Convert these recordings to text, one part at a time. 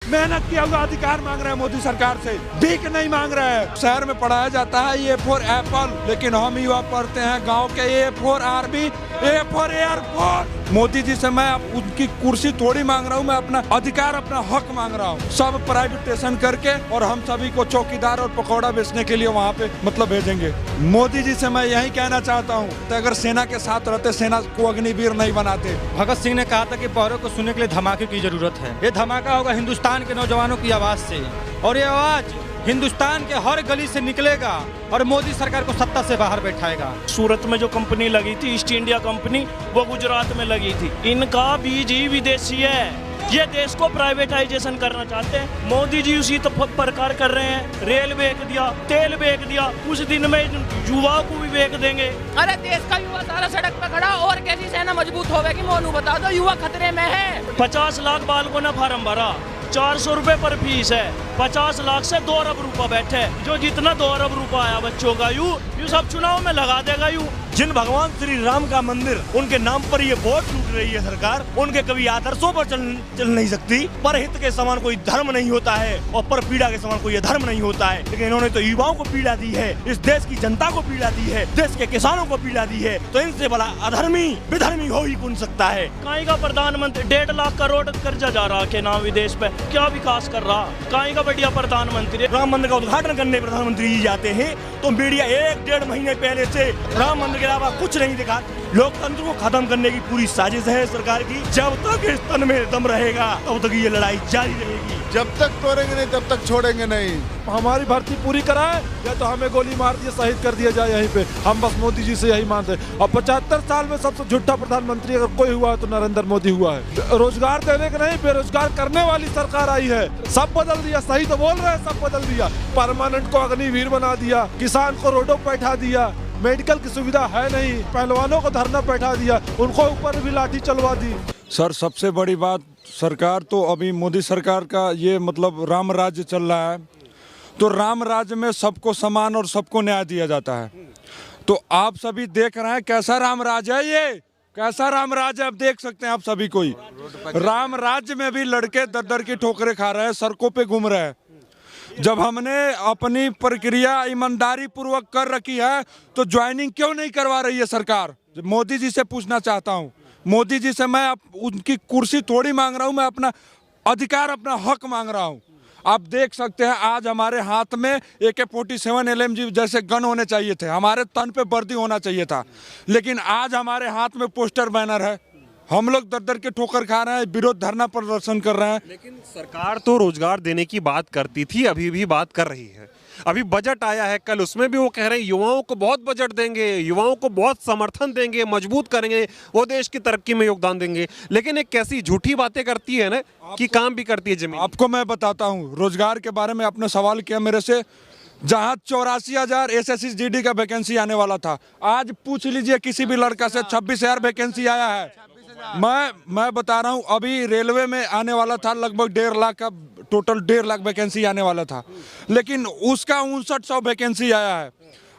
मेहनत किया हुआ अधिकार मांग रहे हैं मोदी सरकार से, भीख नहीं मांग रहे हैं। शहर में पढ़ाया जाता है ए फॉर एप्पल, लेकिन हम युवा पढ़ते हैं गांव के A for army, A for airport. Modi ji से मैं उनकी कुर्सी थोड़ी मांग रहा हूँ, मैं अपना अधिकार, अपना हक मांग रहा हूँ। सब प्राइवेटाइजेशन करके और हम सभी को चौकीदार और पकौड़ा बेचने के लिए वहाँ पे भेजेंगे। मोदी जी से मैं यही कहना चाहता हूँ, तो अगर सेना के साथ रहते, सेना को अग्निवीर नहीं बनाते। भगत सिंह ने कहा था कि बौरों को सुनने के लिए धमाके की जरूरत है। ये धमाका होगा हिंदुस्तान के नौजवानों की आवाज से, और ये आवाज हिंदुस्तान के हर गली से निकलेगा और मोदी सरकार को सत्ता से बाहर बैठाएगा। सूरत में जो कंपनी लगी थी ईस्ट इंडिया कंपनी, वो गुजरात में लगी थी। इनका बीज ही विदेशी है। ये देश को प्राइवेटाइजेशन करना चाहते हैं। मोदी जी उसी प्रकार कर रहे हैं। रेल बेच दिया, तेल बेच दिया, कुछ दिन में युवाओं को भी बेच देंगे। अरे देश का युवा सारा सड़क पे खड़ा, और कैसी सेना मजबूत होगी? मोनू बता दो, युवा खतरे में है। 50 लाख बालकों ने फार्म भरा, 400 रुपए पर फीस है। 50 लाख से 2 अरब रुपया बैठे, जो जितना 2 अरब रुपया आया बच्चों का यू सब चुनाव में लगा देगा। यू जिन भगवान श्री राम का मंदिर, उनके नाम पर ये वोट लूट रही है सरकार, उनके कभी आदर्शों पर चल नहीं सकती। पर हित के समान कोई धर्म नहीं होता है और पर पीड़ा के समान कोई धर्म नहीं होता है। लेकिन इन्होंने तो युवाओं को पीड़ा दी है, इस देश की जनता को पीड़ा दी है, देश के किसानों को पीड़ा दी है, तो इनसे बड़ा अधर्मी विधर्मी हो ही कौन सकता है? कहीं का प्रधानमंत्री 1.5 लाख करोड़ कर्जा जा रहा के नाम विदेश पे, क्या विकास कर रहा? कहीं का बढ़िया प्रधानमंत्री। राम मंदिर का उद्घाटन करने प्रधानमंत्री जी जाते हैं तो मीडिया 1-1.5 महीने पहले से राम मंदिर के अलावा कुछ नहीं दिखा। लोकतंत्र को खत्म करने की पूरी साजिश है सरकार की। जब तक इस तन में दम रहेगा तब तक ये लड़ाई जारी रहेगी। जब तक तोड़ेंगे नहीं तब तक छोड़ेंगे नहीं। हमारी भर्ती पूरी कराए या तो हमें गोली मार दिए, शहीद कर दिया जाए यहीं पे। हम बस मोदी जी से यही मानते हैं। और 75 साल में सबसे झूठा प्रधानमंत्री अगर कोई हुआ है तो नरेंद्र मोदी हुआ है। रोजगार देने के नहीं, बेरोजगार करने वाली सरकार आई है। सब बदल दिया, सही तो बोल रहे हैं, सब बदल दिया। परमानेंट को अग्निवीर बना दिया, किसान को रोडों पर बैठा दिया, मेडिकल की सुविधा है नहीं, पहलवानों को धरना बैठा दिया, उनको ऊपर भी लाठी चलवा दी। सर सबसे बड़ी बात, सरकार तो अभी मोदी सरकार का ये राम राज्य चल रहा है, तो राम राज्य में सबको समान और सबको न्याय दिया जाता है। तो आप सभी देख रहे हैं कैसा राम राज्य है, ये कैसा राम राज्य आप देख सकते हैं आप सभी। कोई राम राज्य में भी लड़के दर की ठोकरें खा रहे हैं, सड़कों पे घूम रहे हैं। जब हमने अपनी प्रक्रिया ईमानदारी पूर्वक कर रखी है तो ज्वाइनिंग क्यों नहीं करवा रही है सरकार? मोदी जी से पूछना चाहता हूँ। मोदी जी से मैं उनकी कुर्सी थोड़ी मांग रहा हूँ, मैं अपना अधिकार, अपना हक मांग रहा हूँ। आप देख सकते हैं आज हमारे हाथ में AK-47 LMG जैसे गन होने चाहिए थे, हमारे तन पे वर्दी होना चाहिए था, लेकिन आज हमारे हाथ में पोस्टर बैनर है। हम लोग दर के ठोकर खा रहे हैं, विरोध धरना प्रदर्शन कर रहे हैं। लेकिन सरकार तो रोजगार देने की बात करती थी, अभी भी बात कर रही है। अभी बजट आया है कल, उसमें भी वो कह रहे हैं युवाओं को बहुत बजट देंगे, युवाओं को बहुत समर्थन देंगे, मजबूत करेंगे, वो देश की तरक्की में योगदान देंगे। लेकिन एक कैसी झूठी बातें करती है ना कि काम भी करती है जमीन। आपको मैं बताता हूँ, रोजगार के बारे में आपने सवाल किया मेरे से। जहाँ 84,000 SSGD का वैकेंसी आने वाला था, आज पूछ लीजिए किसी भी लड़का से 26,000 वैकेंसी आया है। मैं बता रहा हूँ, अभी रेलवे में आने वाला था लगभग 1.5 लाख का, टोटल 1.5 लाख वैकेंसी आने वाला था, लेकिन उसका 5900 वैकेंसी आया है।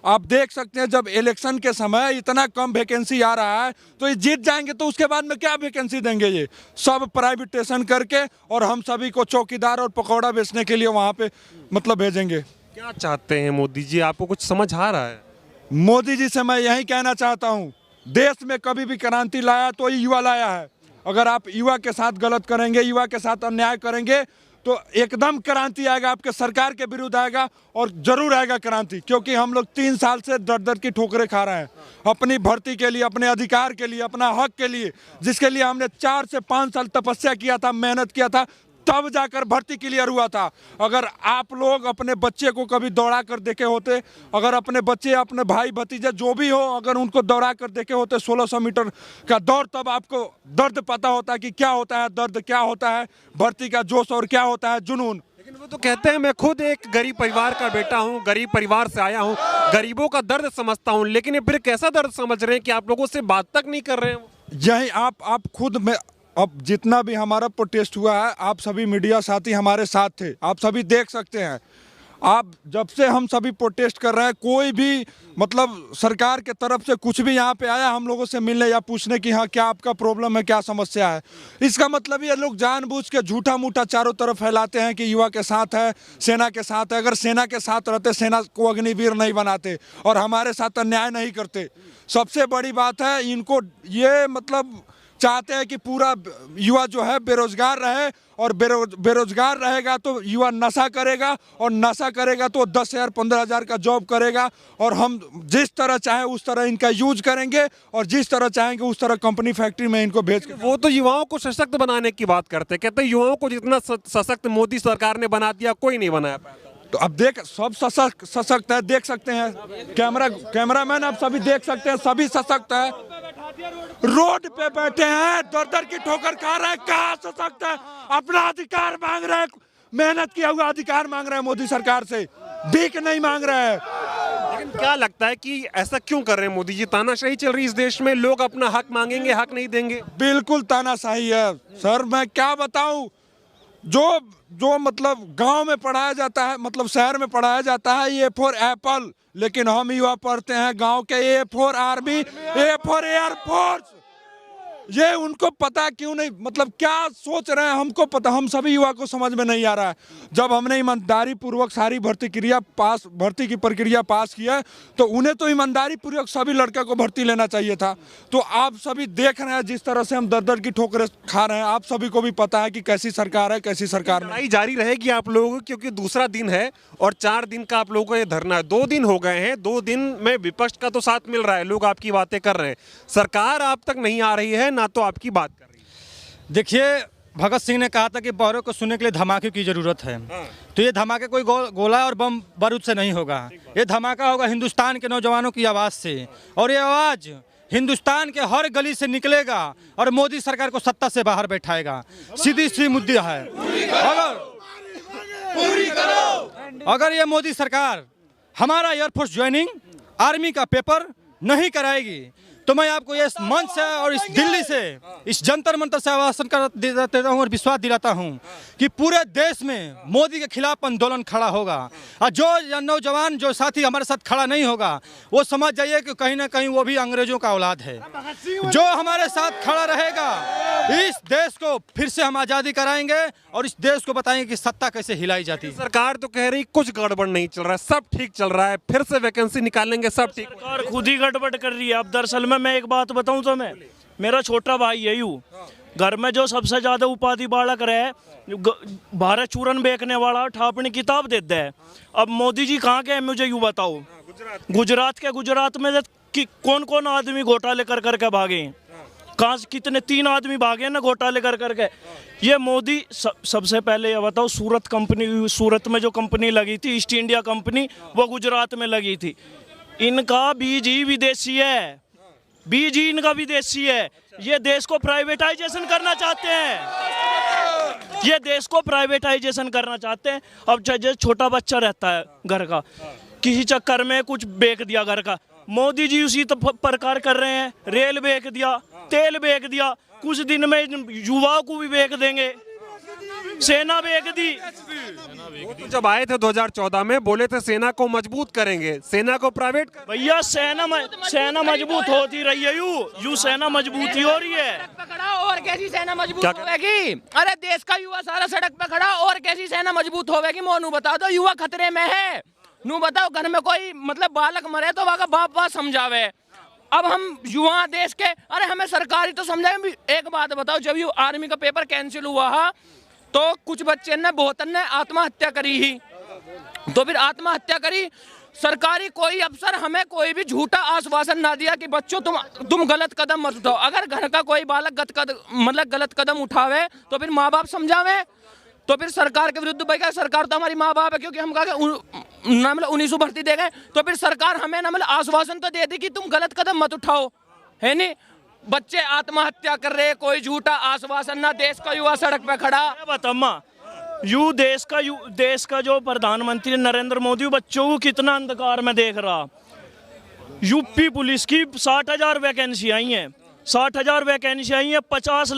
आप देख सकते हैं जब इलेक्शन के समय इतना कम वैकेंसी आ रहा है तो ये जीत जाएंगे तो उसके बाद में क्या वैकेंसी देंगे? ये सब प्राइवेटाइजेशन करके और हम सभी को चौकीदार और पकौड़ा बेचने के लिए वहाँ पे भेजेंगे। क्या चाहते हैं मोदी जी? आपको कुछ समझ आ रहा है? मोदी जी से मैं यही कहना चाहता हूँ, देश में कभी भी क्रांति लाया तो युवा लाया है। अगर आप युवा के साथ गलत करेंगे, युवा के साथ अन्याय करेंगे तो एकदम क्रांति आएगा, आपके सरकार के विरुद्ध आएगा और जरूर आएगा क्रांति। क्योंकि हम लोग 3 साल से दर की ठोकरें खा रहे हैं अपनी भर्ती के लिए, अपने अधिकार के लिए, अपना हक के लिए, जिसके लिए हमने 4 से 5 साल तपस्या किया था, मेहनत किया था, तब जाकर भर्ती क्लियर हुआ था। अगर आप लोग अपने बच्चे को कभी दौड़ा कर देखे होते, अगर अपने बच्चे, अपने भाई भतीजे जो भी हो, अगर उनको दौड़ा कर देखे होते 1600 मीटर का दौड़, तब आपको दर्द पता होता है कि क्या होता है दर्द, क्या होता है भर्ती का जोश और क्या होता है जुनून। लेकिन वो तो कहते हैं मैं खुद एक गरीब परिवार का बेटा हूँ, गरीब परिवार से आया हूँ, गरीबों का दर्द समझता हूँ। लेकिन ये फिर कैसा दर्द समझ रहे हैं कि आप लोगों से बात तक नहीं कर रहे हैं? यही आप खुद में, अब जितना भी हमारा प्रोटेस्ट हुआ है, आप सभी मीडिया साथी हमारे साथ थे, आप सभी देख सकते हैं। आप जब से हम सभी प्रोटेस्ट कर रहे हैं, कोई भी मतलब सरकार के तरफ से कुछ भी यहाँ पे आया हम लोगों से मिलने या पूछने कि हाँ क्या आपका प्रॉब्लम है, क्या समस्या है, इसका मतलब ये लोग जानबूझ के झूठा मूठा चारों तरफ फैलाते हैं कि युवा के साथ है, सेना के साथ है। अगर सेना के साथ रहते, सेना को अग्निवीर नहीं बनाते और हमारे साथ अन्याय नहीं करते। सबसे बड़ी बात है, इनको ये मतलब चाहते हैं कि पूरा युवा जो है बेरोजगार रहे, और बेरोजगार रहेगा तो युवा नशा करेगा, और नशा करेगा तो 10,000 15,000 का जॉब करेगा, और हम जिस तरह चाहे उस तरह इनका यूज करेंगे, और जिस तरह चाहेंगे उस तरह कंपनी फैक्ट्री में इनको भेज के। वो तो युवाओं को सशक्त बनाने की बात करते हैं, कहते हैं युवाओं को जितना सशक्त मोदी सरकार ने बना दिया कोई नहीं बनाया पाया। तो अब देख, सब सशक्त है, देख सकते हैं, कैमरामैन आप सभी देख सकते हैं, सभी सशक्त है, रोड पे बैठे हैं, दर की ठोकर खा रहे हैं, कहाँ सशक्त है, अपना अधिकार मांग रहे हैं, मेहनत किया हुआ अधिकार मांग रहे हैं मोदी सरकार से, भीख नहीं मांग रहे हैं। लेकिन क्या लगता है कि ऐसा क्यों कर रहे हैं मोदी जी? तानाशाही चल रही है इस देश में, लोग अपना हक मांगेंगे, हक नहीं देंगे। बिल्कुल तानाशाही है सर, मैं क्या बताऊं। जो मतलब गांव में पढ़ाया जाता है, मतलब शहर में पढ़ाया जाता है ए फॉर एप्पल, लेकिन हम युवा पढ़ते हैं गांव के A for army, A for air force. ये उनको पता क्यों नहीं, मतलब क्या सोच रहे हैं हमको पता, हम सभी युवा को समझ में नहीं आ रहा है। जब हमने ईमानदारी पूर्वक सारी भर्ती की प्रक्रिया पास की है, तो उन्हें तो ईमानदारी पूर्वक सभी लड़के को भर्ती लेना चाहिए था। तो आप सभी देख रहे हैं जिस तरह से हम दर की ठोकरें खा रहे हैं, आप सभी को भी पता है कि कैसी सरकार है, कैसी सरकार नहीं। लड़ाई जारी रहेगी आप लोगों की, क्योंकि दूसरा दिन है और 4 दिन का आप लोगों को ये धरना है। 2 दिन हो गए हैं, 2 दिन में विपक्ष का तो साथ मिल रहा है, लोग आपकी बातें कर रहे हैं, सरकार आप तक नहीं आ रही है, ना तो आपकी बात कर रही है। देखिए, भगत सिंह ने कहा था कि बौरों को सुनने के लिए धमाके की ज़रूरत है। तो ये धमाके कोई गोला और बम बारूद से नहीं होगा, ये धमाका होगा हिंदुस्तान के नौजवानों की आवाज़ से, और ये आवाज़ हिंदुस्तान के हर गली से निकलेगा और मोदी सरकार को सत्ता से बाहर बैठाएगा। सीधी सी मुद्दा है, अगर ये मोदी सरकार हमारा एयरफोर्स ज्वाइनिंग आर्मी का पेपर नहीं कराएगी, तो मैं आपको इस मंच से और इस दिल्ली से, इस जंतर मंतर से आवासन देता हूँ और विश्वास दिलाता हूँ कि पूरे देश में मोदी के खिलाफ आंदोलन खड़ा होगा। और जो नौजवान, जो साथी हमारे साथ खड़ा नहीं होगा, वो समझ जाइए कि कहीं ना कहीं वो भी अंग्रेजों का औलाद है। जो हमारे साथ खड़ा रहेगा, इस देश को फिर से हम आज़ादी कराएंगे और इस देश को बताएंगे कि सत्ता कैसे हिलाई जाती है। सरकार तो कह रही कुछ गड़बड़ नहीं चल रहा है, सब ठीक चल रहा है, फिर से वैकेंसी निकालेंगे, सब ठीक। सरकार खुद ही गड़बड़ कर रही है। अब दरअसल में मैं एक बात बताऊं तो मेरा छोटा भाई है यू, घर में जो सबसे ज्यादा उपाधि बालक रहे, भारत चूरन बेचने वाला, ठापनी किताब देता है। अब मोदी जी कहाँ के हैं मुझे यूँ बताओ। गुजरात में कौन कौन आदमी घोटाले कर करके भागे, कहाँ कितने 3 आदमी भागे ना घोटाले कर करके। ये मोदी सबसे पहले ये बताओ, सूरत में जो कंपनी लगी थी, ईस्ट इंडिया कंपनी, वो गुजरात में लगी थी। इनका बीज ही विदेशी है, बीज ही इनका विदेशी है। ये देश को प्राइवेटाइजेशन करना चाहते हैं, ये देश को प्राइवेटाइजेशन करना चाहते हैं। अब जो छोटा बच्चा रहता है घर का, किसी चक्कर में कुछ बेच दिया घर का, मोदी जी उसी तो प्रकार कर रहे हैं। रेल बेच दिया, तेल बेच दिया, कुछ दिन में युवाओं को भी बेच देंगे। सेना बेच दी। तो जब आए थे 2014 में, बोले थे सेना को मजबूत करेंगे, सेना को प्राइवेट। भैया सेना मजबूत होती रही है, यू सेना मजबूत ही हो रही है। और कैसी सेना मजबूत होगी? अरे देश का युवा सारा सड़क पे खड़ा, और कैसी सेना मजबूत होगी? मोनू बता दो, युवा खतरे में है। नू बताओ, घर में कोई मतलब बालक मरे तो वहाँ बाप समझावे। अब हम युवा देश के, अरे हमें सरकारी तो समझाए। एक बात बताओ, जब यू आर्मी का पेपर कैंसिल हुआ तो कुछ बच्चे ने बहुतन ने आत्महत्या करी ही, तो फिर आत्महत्या करी। सरकारी कोई अफसर हमें कोई भी झूठा आश्वासन ना दिया कि बच्चों तुम गलत कदम मत उठाओ। अगर घर का कोई बालक गलत कदम उठावे तो फिर माँ बाप समझावे। तो फिर सरकार के विरुद्ध भाई, सरकार तो हमारी माँ बाप है, क्योंकि हम कहा ना मतलब 1900 भर्ती दे गए, तो फिर सरकार हमें ना मतलब आश्वासन तो दे दी कि तुम गलत कदम मत उठाओ, है नहीं। बच्चे आत्महत्या कर रहे, कोई झूठा आश्वासन ना, देश का युवा सड़क पे खड़ा। बतामा देश का जो प्रधानमंत्री नरेंद्र मोदी बच्चों को कितना अंधकार में देख रहा। यूपी पुलिस की 60,000 वैकेंसी आई हैं, 60,000 वैकेंसी आई हैं, 50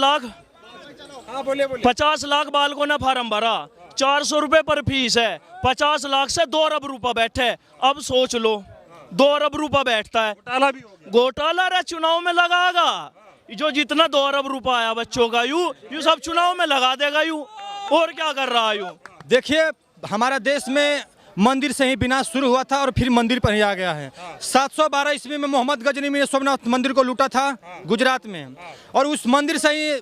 लाख बालकों ने फार्म भरा। 400 रुपए पर फीस है, 50 लाख से 2 अरब रुपया बैठे। अब सोच लो 2 अरब रुपया बैठता है, घोटाला भी हो गया। घोटाला रे चुनाव में लगागा। जो जितना 2 अरब रुपया आया बच्चों का यू सब चुनाव में लगा देगा यू। और क्या कर रहा है यू? देखिए, हमारा देश में मंदिर से ही विनाश शुरू हुआ था और फिर मंदिर पर ही आ गया है। 712 ईस्वी में मोहम्मद गजनी ने सोमनाथ मंदिर को लूटा था गुजरात में, और उस मंदिर से ही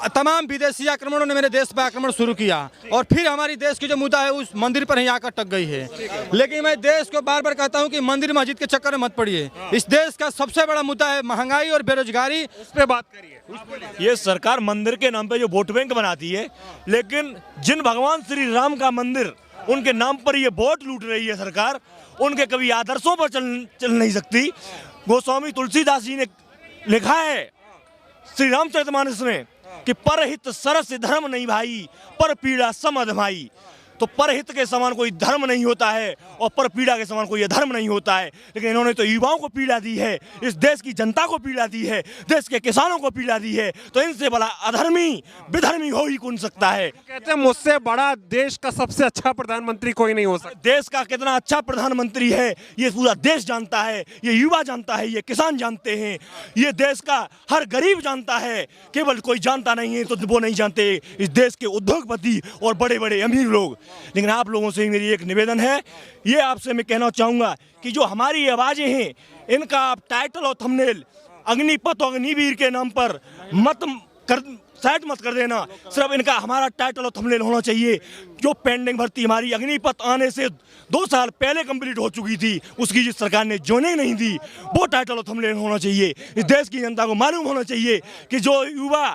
तमाम विदेशी आक्रमणों ने मेरे देश पर आक्रमण शुरू किया, और फिर हमारी देश की जो मुद्दा है उस मंदिर पर ही आकर टक गई है। लेकिन मैं देश को बार बार कहता हूं कि मंदिर मस्जिद के चक्कर में मत पड़िए। इस देश का सबसे बड़ा मुद्दा है महंगाई और बेरोजगारी। उस पर बात करिए। ये सरकार मंदिर के नाम पे जो वोट बैंक बनाती है, लेकिन जिन भगवान श्री राम का मंदिर उनके नाम पर ये वोट लूट रही है सरकार, उनके कभी आदर्शों पर चल नहीं सकती। गोस्वामी तुलसीदास जी ने लिखा है श्री रामचरितमानस में कि परहित सरस धर्म नहीं भाई, पर पीड़ा सम अधमाई। तो परहित के समान कोई धर्म नहीं होता है और पर पीड़ा के समान कोई अधर्म नहीं होता है। लेकिन इन्होंने तो युवाओं को पीड़ा दी है, इस देश की जनता को पीड़ा दी है, देश के किसानों को पीड़ा दी है, तो इनसे बड़ा अधर्मी विधर्मी हो ही कौन सकता है। कहते हैं मुझसे बड़ा देश का सबसे अच्छा प्रधानमंत्री कोई नहीं हो सकता। देश का कितना अच्छा प्रधानमंत्री है ये पूरा देश जानता है, ये युवा जानता है, ये किसान जानते हैं, ये देश का हर गरीब जानता है। केवल कोई जानता नहीं है तो वो नहीं जानते इस देश के उद्योगपति और बड़े बड़े अमीर लोग। लेकिन आप लोगों से मेरी एक निवेदन है, ये आपसे मैं कहना चाहूँगा कि जो हमारी आवाज़ें हैं इनका आप टाइटल और थंबनेल अग्निपथ और अग्निवीर के नाम पर साइड मत कर देना। सिर्फ इनका हमारा टाइटल और थंबनेल होना चाहिए। जो पेंडिंग भर्ती हमारी अग्निपथ आने से 2 साल पहले कंप्लीट हो चुकी थी, उसकी जिस सरकार ने जोइनिंग नहीं दी, वो टाइटल और थंबनेल होना चाहिए। इस देश की जनता को मालूम होना चाहिए कि जो युवा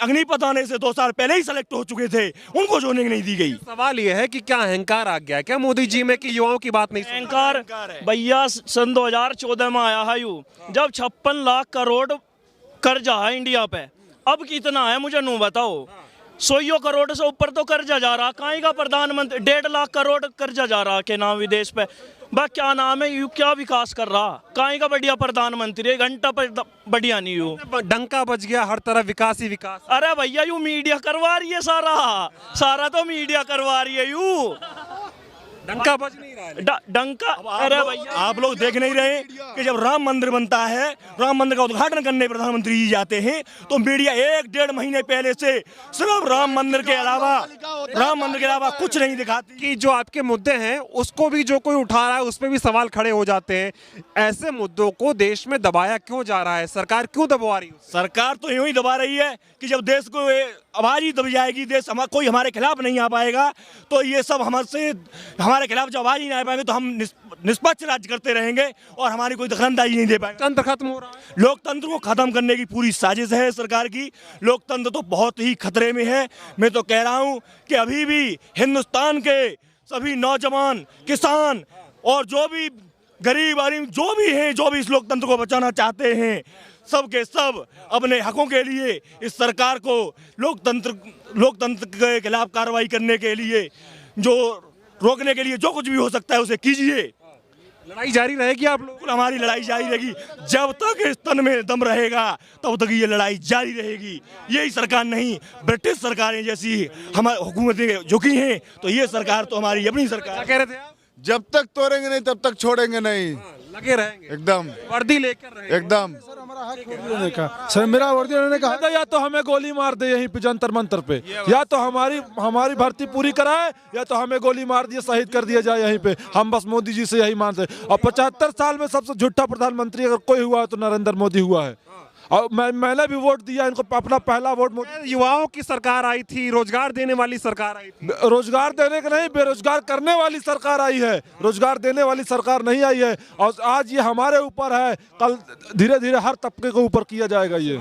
अग्निपथ आने से 2 साल पहले ही सेलेक्ट हो चुके थे, उनको जोइनिंग नहीं दी गई। सवाल यह है कि क्या अहंकार आ गया क्या मोदी जी में कि युवाओं की बात नहीं सुन? अहंकार भैया सन 2014 में आया है यू, जब 56 लाख करोड़ कर्जा है इंडिया पे। अब कितना है मुझे नू बताओ। 100 करोड़ से ऊपर तो कर्जा जा रहा। कहीं का प्रधानमंत्री 1.5 लाख करोड़ कर्जा जा रहा के नाम विदेश पे। बा क्या नाम है यू, क्या विकास कर रहा? कहीं का बढ़िया प्रधानमंत्री, 1 घंटा पर बढ़िया नहीं यू। डंका बज गया, हर तरफ विकास ही विकास। अरे भैया यू मीडिया करवा रही है, सारा तो मीडिया करवा रही है यू। डंका बज नहीं रहा है। डंका। अरे भैया आप लोग देख नहीं रहे कि जब राम मंदिर बनता है, राम मंदिर का उद्घाटन करने प्रधानमंत्री जी जाते हैं, तो मीडिया 1-1.5 महीने पहले से सिर्फ राम मंदिर के अलावा कुछ नहीं दिखाती। कि जो आपके मुद्दे हैं उसको भी जो कोई उठा रहा है उस पर भी सवाल खड़े हो जाते हैं। ऐसे मुद्दों को देश में दबाया क्यों जा रहा है? सरकार क्यों दबा रही है? सरकार तो यूं ही दबा रही है कि जब देश को आवाज ही दब जाएगी, देश कोई हमारे खिलाफ नहीं आ पाएगा, तो ये सब हमारे खिलाफ जब आवाज ही नहीं आ पाएंगे तो हम निष्पक्ष राज्य करते रहेंगे और हमारी कोई दखलंदाजी नहीं दे पाएगा। तंत्र खत्म हो रहा है। लोकतंत्र को खत्म करने की पूरी साजिश है सरकार की। लोकतंत्र तो बहुत ही खतरे में है। मैं तो कह रहा हूं कि अभी भी हिंदुस्तान के सभी नौजवान, किसान और जो भी गरीब आदमी जो भी हैं, जो भी इस लोकतंत्र को बचाना चाहते हैं, सब के सब अपने हकों के लिए इस सरकार को लोकतंत्र के खिलाफ कार्रवाई करने के लिए, जो रोकने के लिए जो कुछ भी हो सकता है उसे कीजिए। लड़ाई जारी रहेगी आप लोग? हमारी लड़ाई जारी रहेगी जब तक इस तन में दम रहेगा, तब तक ये लड़ाई जारी रहेगी। यही सरकार नहीं, ब्रिटिश सरकारें जैसी हमारी हुकूमतें झुकी हैं, तो ये सरकार तो हमारी अपनी सरकार। क्या कह रहे थे आप? जब तक तोड़ेंगे नहीं तब तक छोड़ेंगे नहीं। लगे रहेंगे एकदम वर्दी लेकर रहेंगे एकदम। सर मेरा वर्दी उन्होंने कहा या तो हमें गोली मार दे यहीं पे जंतर मंतर पे, या तो हमारी भर्ती पूरी कराए, या तो हमें गोली मार दिए, शहीद कर दिया जाए यहीं पे। हम बस मोदी जी से यही मानते हैं। और 75 साल में सबसे झूठा प्रधानमंत्री अगर कोई हुआ है तो नरेंद्र मोदी हुआ है। और मैंने भी वोट दिया इनको, अपना पहला वोट। युवाओं की सरकार आई थी, रोजगार देने वाली सरकार आई थी। रोजगार देने के नहीं, बेरोजगार करने वाली सरकार आई है, रोजगार देने वाली सरकार नहीं आई है। और आज ये हमारे ऊपर है, कल धीरे धीरे हर तबके के ऊपर किया जाएगा। ये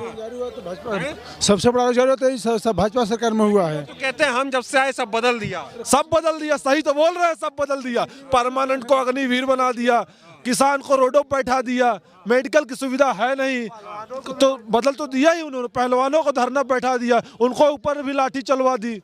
सबसे बड़ा रोजगार होता है, सब भाजपा सरकार में हुआ है। तो कहते हैं हम जब से आए सब बदल दिया। सब बदल दिया, सही तो बोल रहे हैं, सब बदल दिया। परमानेंट को अग्निवीर बना दिया, किसान को रोडों पर बैठा दिया, मेडिकल की सुविधा है नहीं तो बदल तो दिया ही उन्होंने। पहलवानों को धरना बैठा दिया, उनको ऊपर भी लाठी चलवा दी।